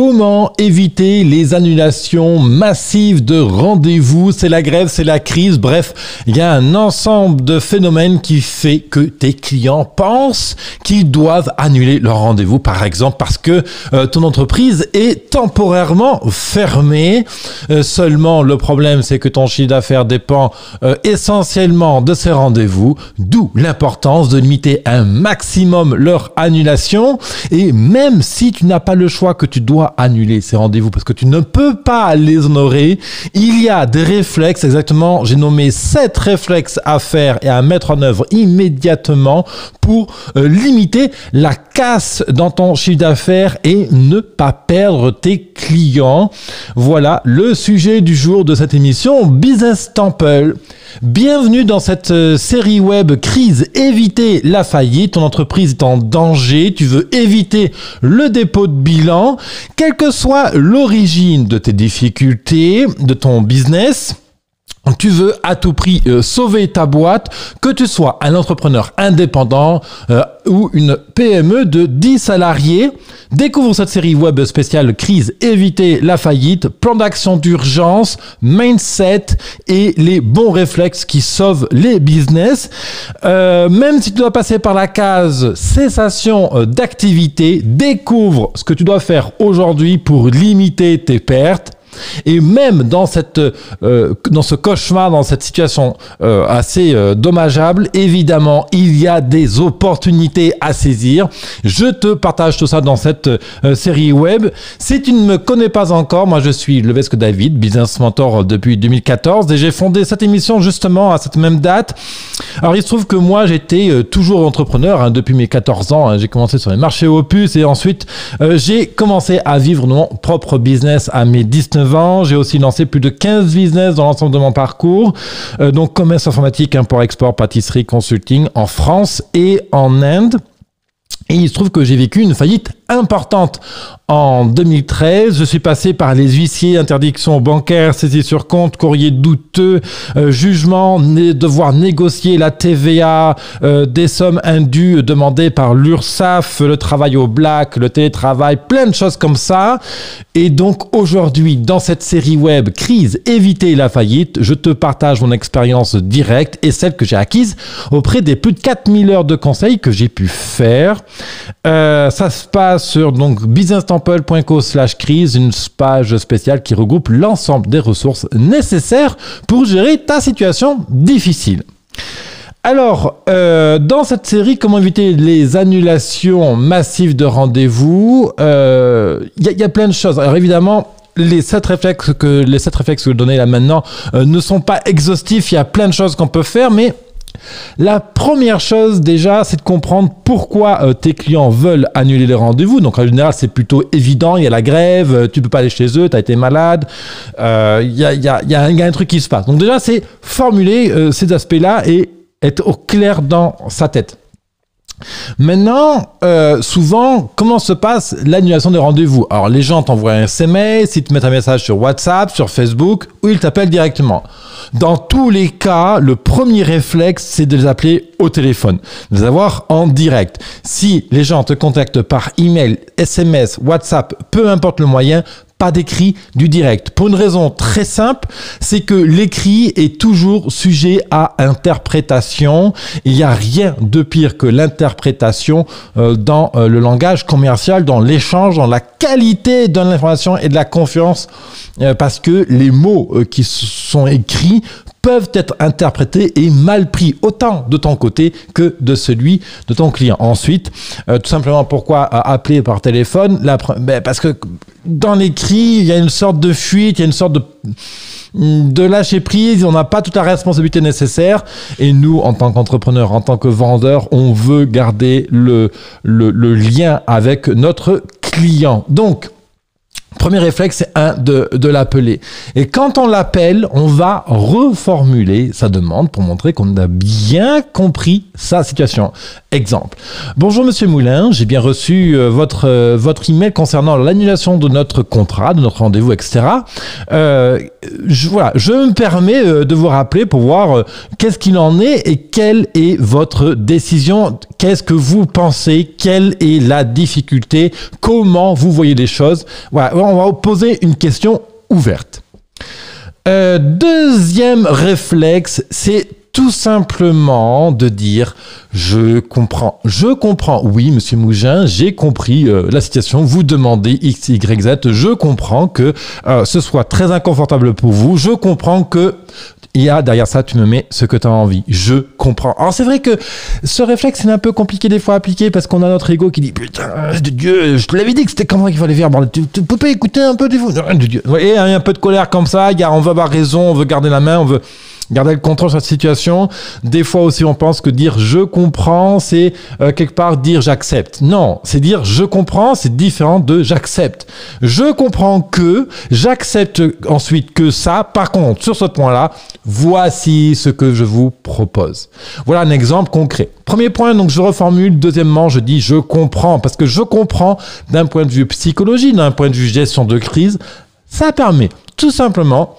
Comment éviter les annulations massives de rendez-vous? C'est la grève, c'est la crise, bref, il y a un ensemble de phénomènes qui fait que tes clients pensent qu'ils doivent annuler leur rendez-vous, par exemple parce que ton entreprise est temporairement fermée. Seulement, le problème, c'est que ton chiffre d'affaires dépend essentiellement de ces rendez-vous, d'où l'importance de limiter un maximum leur annulation. Et même si tu n'as pas le choix, que tu dois annuler ces rendez-vous parce que tu ne peux pas les honorer, il y a des réflexes, exactement, j'ai nommé 7 réflexes à faire et à mettre en œuvre immédiatement pour limiter la casse dans ton chiffre d'affaires et ne pas perdre tes clients. Voilà le sujet du jour de cette émission Business Temple. Bienvenue dans cette série web Crise, éviter la faillite. Ton entreprise est en danger, tu veux éviter le dépôt de bilan. Quelle que soit l'origine de tes difficultés, de ton business, tu veux à tout prix sauver ta boîte, que tu sois un entrepreneur indépendant ou une PME de 10 salariés. Découvre cette série web spéciale Crise, éviter la faillite, plan d'action d'urgence, mindset et les bons réflexes qui sauvent les business. Même si tu dois passer par la case cessation d'activité, découvre ce que tu dois faire aujourd'hui pour limiter tes pertes. Et même dans ce cauchemar, dans cette situation assez dommageable, évidemment, il y a des opportunités à saisir. Je te partage tout ça dans cette série web. Si tu ne me connais pas encore, moi je suis Levesque David, business mentor depuis 2014 et j'ai fondé cette émission justement à cette même date. Alors il se trouve que moi j'étais toujours entrepreneur depuis mes 14 ans. J'ai commencé sur les marchés aux puces et ensuite j'ai commencé à vivre mon propre business à mes 19 ans. J'ai aussi lancé plus de 15 business dans l'ensemble de mon parcours. Donc, commerce informatique, import-export, pâtisserie, consulting en France et en Inde. Et il se trouve que j'ai vécu une faillite importante. En 2013, je suis passé par les huissiers, interdiction bancaire, saisie sur compte, courrier douteux, jugement, devoir négocier la TVA, des sommes indues demandées par l'URSSAF, le travail au black, le télétravail, plein de choses comme ça. Et donc aujourd'hui, dans cette série web Crise, éviter la faillite, je te partage mon expérience directe et celle que j'ai acquise auprès des plus de 4000 heures de conseils que j'ai pu faire. Ça se passe sur donc businesstemple.co/crise, une page spéciale qui regroupe l'ensemble des ressources nécessaires pour gérer ta situation difficile. Alors, dans cette série, comment éviter les annulations massives de rendez-vous, y a plein de choses. Alors évidemment, les 7 réflexes que je vais donner là maintenant ne sont pas exhaustifs. Il y a plein de choses qu'on peut faire, mais la première chose déjà, c'est de comprendre pourquoi tes clients veulent annuler les rendez-vous. Donc en général, c'est plutôt évident. Il y a la grève, tu peux pas aller chez eux, tu as été malade. Il y a un truc qui se passe. Donc déjà, c'est formuler ces aspects-là et être au clair dans sa tête. Maintenant, souvent, comment se passe l'annulation des rendez-vous? Alors, les gens t'envoient un SMS, ils te mettent un message sur WhatsApp, sur Facebook, ou ils t'appellent directement. Dans tous les cas, le premier réflexe, c'est de les appeler au téléphone, de les avoir en direct. Si les gens te contactent par email, SMS, WhatsApp, peu importe le moyen, pas d'écrit, du direct. Pour une raison très simple, c'est que l'écrit est toujours sujet à interprétation. Il n'y a rien de pire que l'interprétation dans le langage commercial, dans l'échange, dans la qualité de l'information et de la confiance, parce que les mots qui sont écrits peuvent être interprétés et mal pris, autant de ton côté que de celui de ton client. Ensuite, tout simplement, pourquoi appeler par téléphone? Parce que dans l'écrit, il y a une sorte de fuite, il y a une sorte de lâcher prise, on n'a pas toute la responsabilité nécessaire. Et nous, en tant qu'entrepreneurs, en tant que vendeurs, on veut garder le lien avec notre client. Donc, premier réflexe, c'est de l'appeler. Et quand on l'appelle, on va reformuler sa demande pour montrer qu'on a bien compris sa situation. Exemple. Bonjour Monsieur Moulin, j'ai bien reçu votre email concernant l'annulation de notre contrat, de notre rendez-vous, etc. Je me permets de vous rappeler pour voir qu'est-ce qu'il en est et quelle est votre décision, qu'est-ce que vous pensez, quelle est la difficulté, comment vous voyez les choses. Voilà, on va poser une question ouverte. Deuxième réflexe, c'est tout simplement de dire « je comprends ». Je comprends. Oui, Monsieur Mougin, j'ai compris la situation. Vous demandez X, Y, Z. Je comprends que ce soit très inconfortable pour vous. Je comprends que il y a derrière ça, tu me mets ce que tu as envie. Je comprends. Alors c'est vrai que ce réflexe, c'est un peu compliqué des fois à appliquer parce qu'on a notre ego qui dit « Putain, de Dieu, je te l'avais dit que c'était comme ça qu'il fallait faire. Tu peux pas écouter un peu des fois. De Dieu. » Et il y a un peu de colère comme ça. On veut avoir raison, on veut garder la main, on veut garder le contrôle sur cette situation. Des fois aussi, on pense que dire « je comprends », c'est quelque part dire « j'accepte ». Non, c'est dire « je comprends », c'est différent de « j'accepte ». Je comprends que, j'accepte ensuite que ça. Par contre, sur ce point-là, voici ce que je vous propose. Voilà un exemple concret. Premier point, donc je reformule. Deuxièmement, je dis « je comprends » parce que je comprends d'un point de vue psychologie, d'un point de vue gestion de crise. Ça permet tout simplement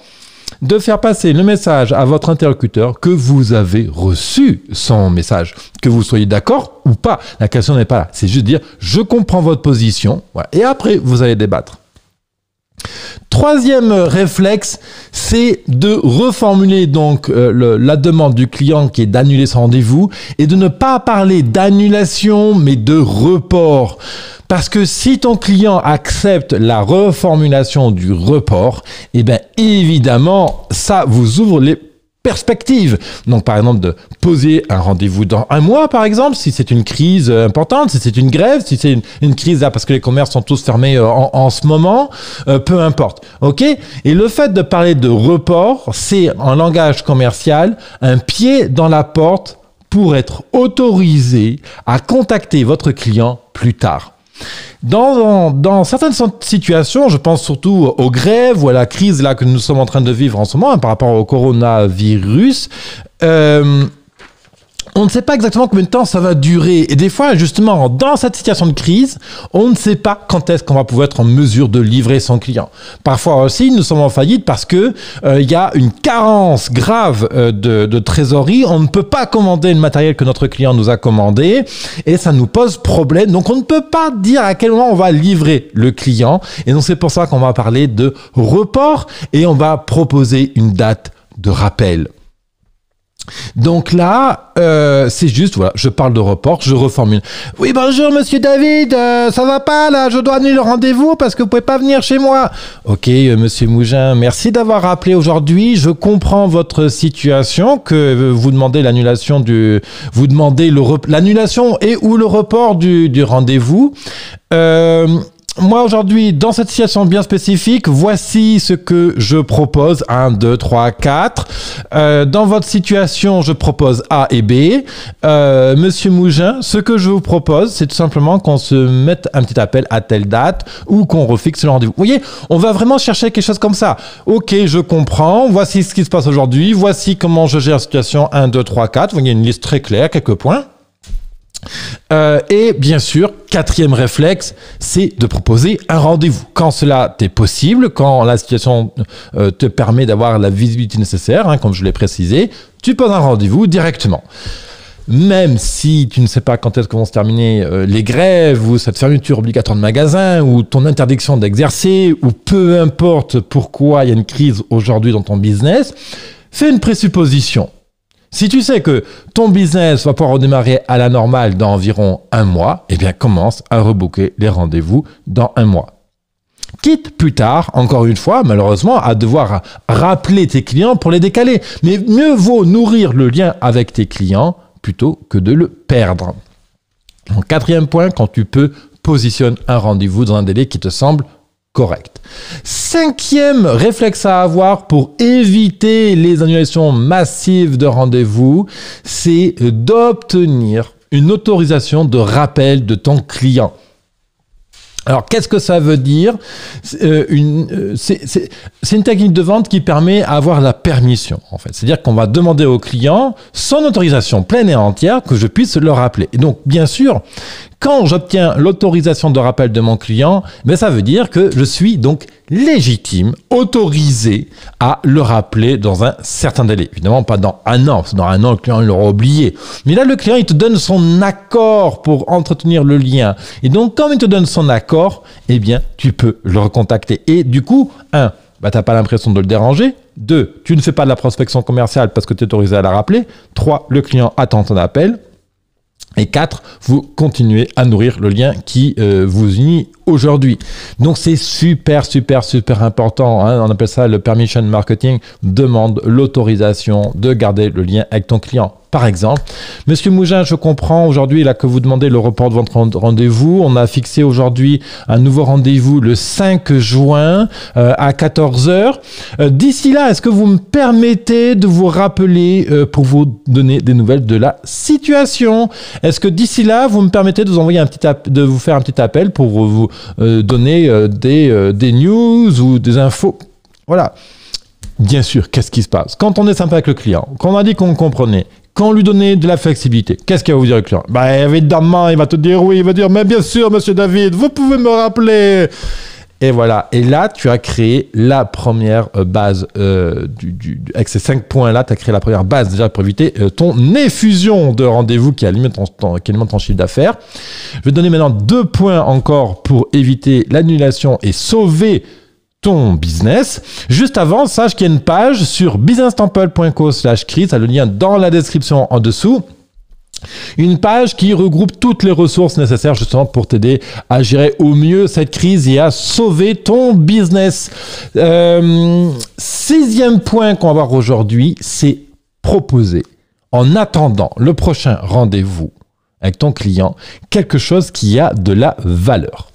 de faire passer le message à votre interlocuteur que vous avez reçu son message. Que vous soyez d'accord ou pas, la question n'est pas là. C'est juste dire « je comprends votre position ». Voilà. Et après, vous allez débattre. Troisième réflexe, c'est de reformuler donc la demande du client qui est d'annuler son rendez-vous et de ne pas parler d'annulation mais de report. Parce que si ton client accepte la reformulation du report, eh bien évidemment, ça vous ouvre les perspectives. Donc par exemple de poser un rendez-vous dans un mois par exemple, si c'est une crise importante, si c'est une grève, si c'est une crise là parce que les commerces sont tous fermés en ce moment, peu importe. Ok ? Et le fait de parler de report, c'est en langage commercial un pied dans la porte pour être autorisé à contacter votre client plus tard. Dans certaines situations, je pense surtout aux grèves ou à la crise là que nous sommes en train de vivre en ce moment par rapport au coronavirus, on ne sait pas exactement combien de temps ça va durer. Et des fois, justement, dans cette situation de crise, on ne sait pas quand est-ce qu'on va pouvoir être en mesure de livrer son client. Parfois aussi, nous sommes en faillite parce que il y a une carence grave de trésorerie. On ne peut pas commander le matériel que notre client nous a commandé et ça nous pose problème. Donc, on ne peut pas dire à quel moment on va livrer le client. Et donc, c'est pour ça qu'on va parler de report et on va proposer une date de rappel. Donc là, c'est juste, voilà, je parle de report, je reformule. Oui, bonjour Monsieur David, ça va pas là, je dois annuler le rendez-vous parce que vous pouvez pas venir chez moi. Ok, Monsieur Mougin, merci d'avoir rappelé aujourd'hui. Je comprends votre situation, que vous demandez l'annulation l'annulation et ou le report du rendez-vous. Moi, aujourd'hui, dans cette situation bien spécifique, voici ce que je propose. 1, 2, 3, 4. Dans votre situation, je propose A et B. Monsieur Mougin, ce que je vous propose, c'est tout simplement qu'on se mette un petit appel à telle date ou qu'on refixe le rendez-vous. Vous voyez, on va vraiment chercher quelque chose comme ça. Ok, je comprends. Voici ce qui se passe aujourd'hui. Voici comment je gère la situation 1, 2, 3, 4. Vous voyez une liste très claire, quelques points. Et bien sûr, quatrième réflexe, c'est de proposer un rendez-vous. Quand cela t'est possible, quand la situation te permet d'avoir la visibilité nécessaire, comme je l'ai précisé, tu poses un rendez-vous directement. Même si tu ne sais pas quand est-ce que vont se terminer les grèves ou cette fermeture obligatoire de magasin ou ton interdiction d'exercer ou peu importe pourquoi il y a une crise aujourd'hui dans ton business, fais une présupposition. Si tu sais que ton business va pouvoir redémarrer à la normale dans environ un mois, eh bien commence à rebooker les rendez-vous dans un mois. Quitte plus tard, encore une fois, malheureusement, à devoir rappeler tes clients pour les décaler. Mais mieux vaut nourrir le lien avec tes clients plutôt que de le perdre. Donc, quatrième point, quand tu peux, positionne un rendez-vous dans un délai qui te semble correct. Cinquième réflexe à avoir pour éviter les annulations massives de rendez-vous, c'est d'obtenir une autorisation de rappel de ton client. Alors, qu'est-ce que ça veut dire? C'est une technique de vente qui permet d'avoir la permission, en fait. C'est-à-dire qu'on va demander au client son autorisation pleine et entière que je puisse le rappeler. Et donc, bien sûr, quand j'obtiens l'autorisation de rappel de mon client, ben ça veut dire que je suis donc légitime, autorisé à le rappeler dans un certain délai. Évidemment, pas dans un an, parce que dans un an, le client l'aura oublié. Mais là, le client, il te donne son accord pour entretenir le lien. Et donc, comme il te donne son accord, eh bien, tu peux le recontacter. Et du coup, bah, tu n'as pas l'impression de le déranger. 2, tu ne fais pas de la prospection commerciale parce que tu es autorisé à la rappeler. 3, le client attend ton appel. Et 4, vous continuez à nourrir le lien qui vous unit aujourd'hui. Donc c'est super important, hein. On appelle ça le permission marketing, demande l'autorisation de garder le lien avec ton client. Par exemple, Monsieur Mougin, je comprends aujourd'hui là que vous demandez le report de votre rendez-vous. On a fixé aujourd'hui un nouveau rendez-vous le 5 juin à 14h. D'ici là, est-ce que vous me permettez de vous rappeler pour vous donner des nouvelles de la situation? Est-ce que d'ici là, vous me permettez de vous envoyer de vous faire un petit appel pour vous donner des news ou des infos? Voilà. Bien sûr, qu'est-ce qui se passe? Quand on est sympa avec le client, quand on a dit qu'on comprenait, quand on lui donnait de la flexibilité, qu'est-ce qu'il va vous dire le client? Bah évidemment, il va te dire oui, il va dire mais bien sûr, monsieur David, vous pouvez me rappeler. Et voilà. Et là, tu as créé la première base avec ces 5 points-là, tu as créé la première base déjà pour éviter ton effusion de rendez-vous qui alimente ton chiffre d'affaires. Je vais te donner maintenant 2 points encore pour éviter l'annulation et sauver ton business. Juste avant, sache qu'il y a une page sur businesstemple.co/crise, tu as le lien dans la description en dessous. Une page qui regroupe toutes les ressources nécessaires justement pour t'aider à gérer au mieux cette crise et à sauver ton business. 6e point qu'on va voir aujourd'hui, c'est proposer, en attendant le prochain rendez-vous avec ton client, quelque chose qui a de la valeur.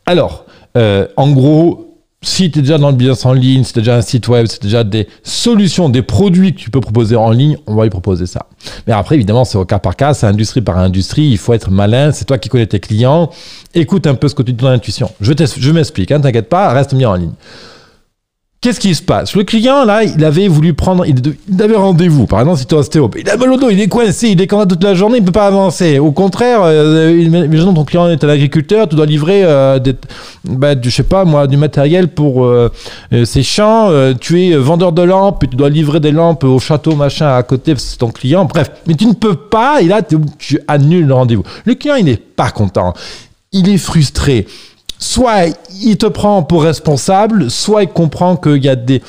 Alors, en gros, si tu es déjà dans le business en ligne, si tu as déjà un site web, si tu as déjà des solutions, des produits que tu peux proposer en ligne, on va lui proposer ça. Mais après, évidemment, c'est au cas par cas, c'est industrie par industrie, il faut être malin, c'est toi qui connais tes clients, écoute un peu ce que tu dis dans l'intuition. Je m'explique, hein, t'inquiète pas, reste bien en ligne. Qu'est-ce qui se passe? Le client, là, il avait voulu prendre, il avait rendez-vous. Par exemple, si tu es ostéo, il a mal au dos, il est coincé, il est coincé toute la journée, il ne peut pas avancer. Au contraire, imaginons ton client est un agriculteur, tu dois livrer, je sais pas moi, du matériel pour ses champs. Tu es vendeur de lampes, et tu dois livrer des lampes au château machin à côté, c'est ton client. Bref, mais tu ne peux pas, et là, tu annules le rendez-vous. Le client, il n'est pas content. Il est frustré. Soit il te prend pour responsable, soit il comprend qu'il y a des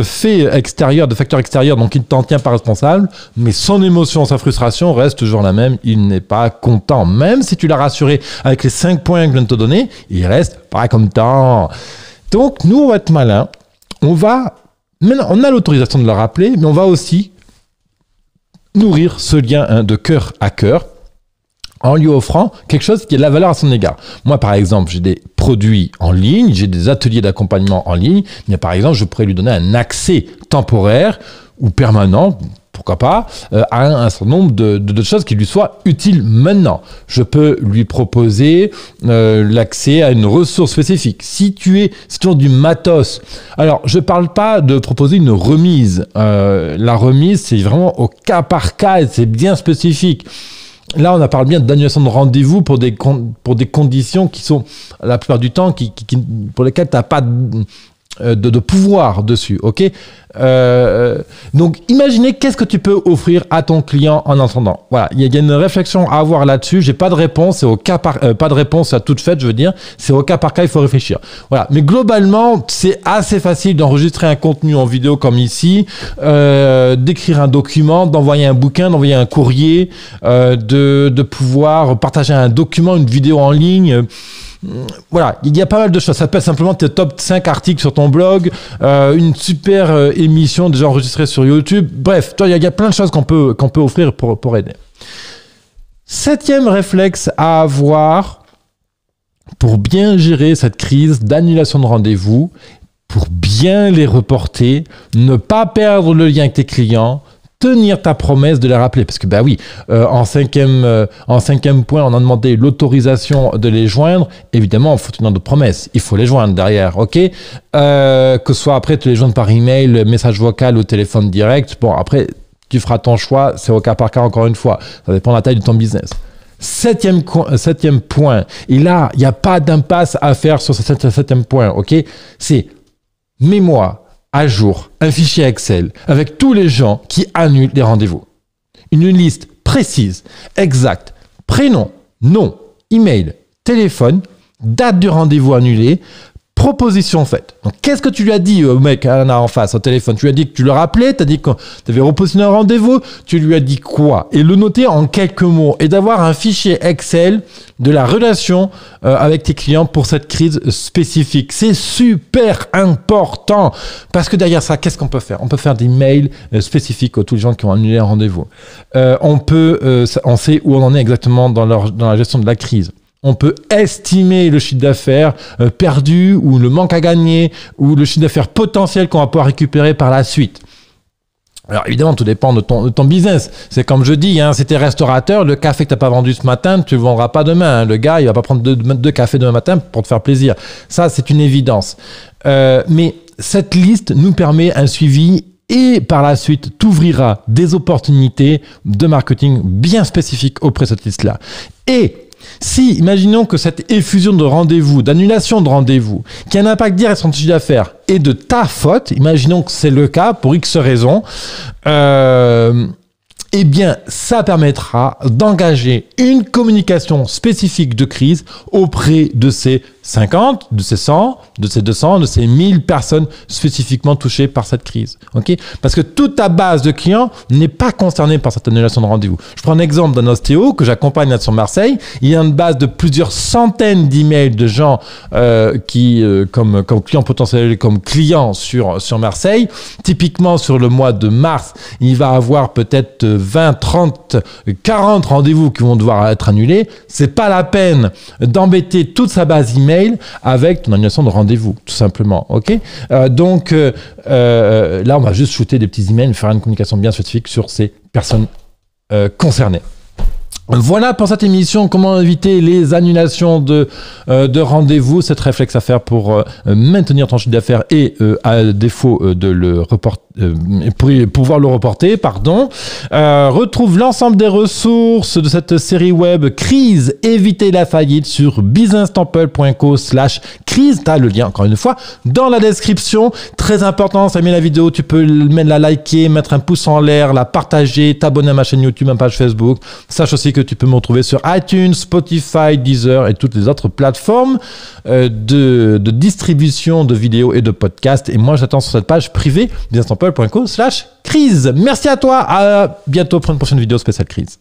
faits extérieurs, des facteurs extérieurs, donc il ne t'en tient pas responsable, mais son émotion, sa frustration reste toujours la même, il n'est pas content. Même si tu l'as rassuré avec les 5 points que je viens de te donner, il reste pas content. Donc nous, on va être malin, on a l'autorisation de le rappeler, mais on va aussi nourrir ce lien de cœur à cœur, en lui offrant quelque chose qui a de la valeur à son égard. Moi, par exemple, j'ai des produits en ligne, j'ai des ateliers d'accompagnement en ligne, mais par exemple, je pourrais lui donner un accès temporaire ou permanent, pourquoi pas, à un certain nombre de choses qui lui soient utiles maintenant. Je peux lui proposer l'accès à une ressource spécifique. Si tu as du matos, alors je ne parle pas de proposer une remise. La remise, c'est vraiment au cas par cas et c'est bien spécifique. Là, on parle bien d'annulation de rendez-vous pour des conditions qui sont, la plupart du temps, pour lesquelles tu n'as pas de pouvoir dessus, ok? Donc, imaginez qu'est-ce que tu peux offrir à ton client en attendant. Voilà, il y a une réflexion à avoir là-dessus. J'ai pas de réponse, c'est au cas pas de réponse à toute faite, je veux dire. C'est au cas par cas, il faut réfléchir. Voilà, mais globalement, c'est assez facile d'enregistrer un contenu en vidéo comme ici, d'écrire un document, d'envoyer un bouquin, d'envoyer un courrier, de pouvoir partager un document, une vidéo en ligne. Voilà, il y a pas mal de choses. Ça peut être simplement tes top 5 articles sur ton blog, une super émission déjà enregistrée sur YouTube. Bref, il y a plein de choses qu'on peut offrir pour aider. 7e réflexe à avoir pour bien gérer cette crise d'annulation de rendez-vous, pour bien les reporter, ne pas perdre le lien avec tes clients, te tenir ta promesse de les rappeler. Parce que, bah oui, en cinquième point, on a demandé l'autorisation de les joindre. Évidemment, il faut tenir notre promesse. Il faut les joindre derrière, ok? Que ce soit après, tu les joindre par email, message vocal ou téléphone direct. Bon, après, tu feras ton choix. C'est au cas par cas, encore une fois. Ça dépend de la taille de ton business. Septième point. Et là, il n'y a pas d'impasse à faire sur ce septième point, ok? C'est mets-moi à jour un fichier Excel avec tous les gens qui annulent les rendez-vous. Une liste précise, exacte, prénom, nom, email, téléphone, date du rendez-vous annulé, proposition faite. Donc, qu'est-ce que tu lui as dit au mec Anna en face au téléphone? Tu lui as dit que tu le rappelais, tu as dit que tu avais repositionné un rendez-vous, tu lui as dit quoi? Et le noter en quelques mots et d'avoir un fichier Excel de la relation avec tes clients pour cette crise spécifique. C'est super important parce que derrière ça, qu'est-ce qu'on peut faire? On peut faire des mails spécifiques à tous les gens qui ont annulé un rendez-vous. On sait où on en est exactement dans la gestion de la crise. On peut estimer le chiffre d'affaires perdu ou le manque à gagner ou le chiffre d'affaires potentiel qu'on va pouvoir récupérer par la suite. Alors évidemment, tout dépend de ton business. C'est comme je dis, hein, si t'es restaurateur, le café que t'as pas vendu ce matin, tu le vendras pas demain. Hein. Le gars, il va pas prendre deux cafés demain matin pour te faire plaisir. Ça, c'est une évidence. Mais cette liste nous permet un suivi et par la suite, t'ouvrira des opportunités de marketing bien spécifiques auprès de cette liste-là. Et si, imaginons que cette effusion de rendez-vous, d'annulation de rendez-vous, qui a un impact direct sur ton chiffre d'affaires est de ta faute, imaginons que c'est le cas pour X raisons, eh bien, ça permettra d'engager une communication spécifique de crise auprès de ces 50, de ces 100, de ces 200, de ces 1000 personnes spécifiquement touchées par cette crise. Okay? Parce que toute ta base de clients n'est pas concernée par cette annulation de rendez-vous. Je prends un exemple d'un ostéo que j'accompagne là sur Marseille. Il y a une base de plusieurs centaines d'emails de gens qui, comme clients potentiels, comme clients sur Marseille. Typiquement, sur le mois de mars, il va avoir peut-être 20, 30, 40 rendez-vous qui vont devoir être annulés. C'est pas la peine d'embêter toute sa base email avec ton annulation de rendez-vous, tout simplement. Ok. Donc là, on va juste shooter des petits emails, faire une communication bien spécifique sur ces personnes concernées. Voilà pour cette émission, comment éviter les annulations de rendez-vous, cet réflexe à faire pour maintenir ton chiffre d'affaires et à défaut de le reporter, pour pouvoir le reporter, pardon. Retrouve l'ensemble des ressources de cette série web Crise, éviter la faillite sur businesstemple.co/crise. T'as le lien encore une fois dans la description. Très important, ça met la vidéo, tu peux la liker, mettre un pouce en l'air, la partager, t'abonner à ma chaîne YouTube, ma page Facebook. Sache aussi que tu peux me retrouver sur iTunes, Spotify, Deezer et toutes les autres plateformes de distribution de vidéos et de podcasts. Et moi, j'attends sur cette page privée businesstemple.co/crise. Merci à toi. À bientôt pour une prochaine vidéo spéciale crise.